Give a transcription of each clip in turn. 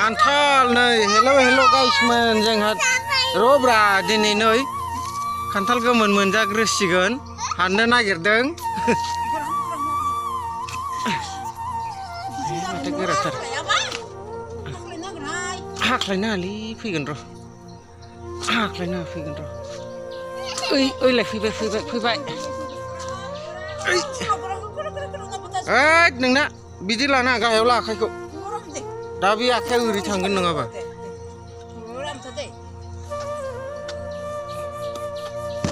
खान्थाल नै हेल' गाइसमोन जोंहा रब्रा दिनै नै खान्थाल गोमोन मोनजाग्रोसिगोन हाननो नागिरदों माथो गोराथार हाख्लायनाङालै फैगोन र' हाख्लायनाङा फैगोन र' ओइलाय फैबाय ओइ नोंना बिदि लाना गाहायाव ला आखाइखौ दा बे आखाइया ओरै थांगोन नङाबा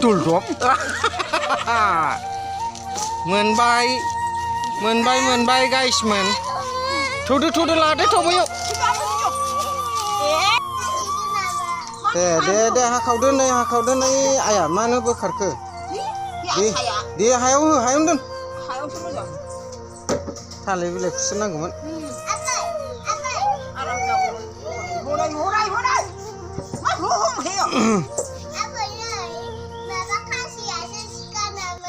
दुलदब मोनबाय गाइसमोन थौदो लादो थौबायाव दे हाखावदो नै आया मानो बोखारखो दे हायावनो दोन थालिर बिलाइखौसो नांगौमोन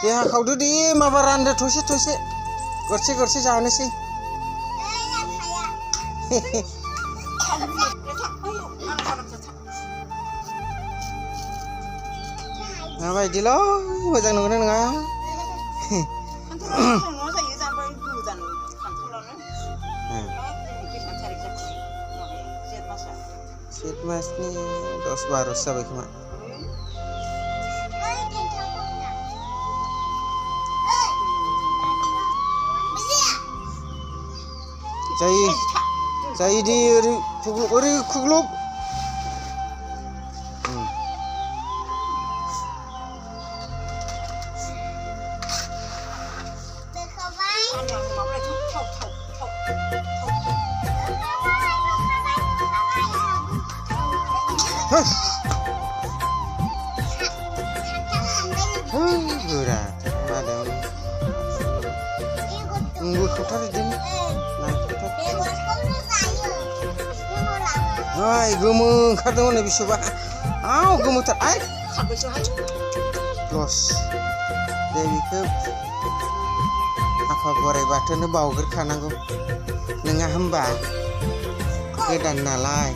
दे हाखावदो दे माबा रानदो थसे गरसे जानोसै माबायदिल' मोजां नंगौना नङा जेठ मासनि 10-12 जाबाय खोमा जायो दे ओरै खुग्लुब गोरा मादायावनो बोखावथार बिदिनो ओइ गोमो ओंखारदों हनै बिसबा गोमोथार आइ लस दे बेखौ आफा बोराइ बाथौनो बावग्रोखानांगौ नङा होमबा गोदान नालाय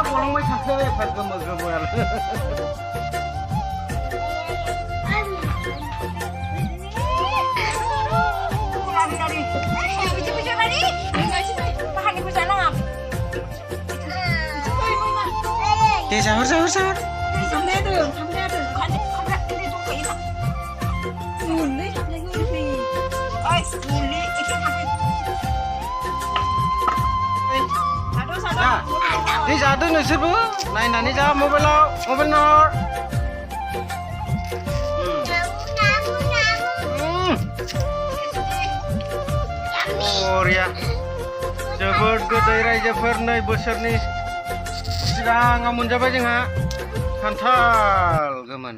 गलांबाय थाखो एफा गोमो दे जाहर दे जादो नोंसोरबो नायनानै जा मबाइल नाहर बरिया जोबोद गोदै रायजोफोर नै बोसोरनि सिगाङाव मोनजाबाय जोंहा खान्थाल गोमोन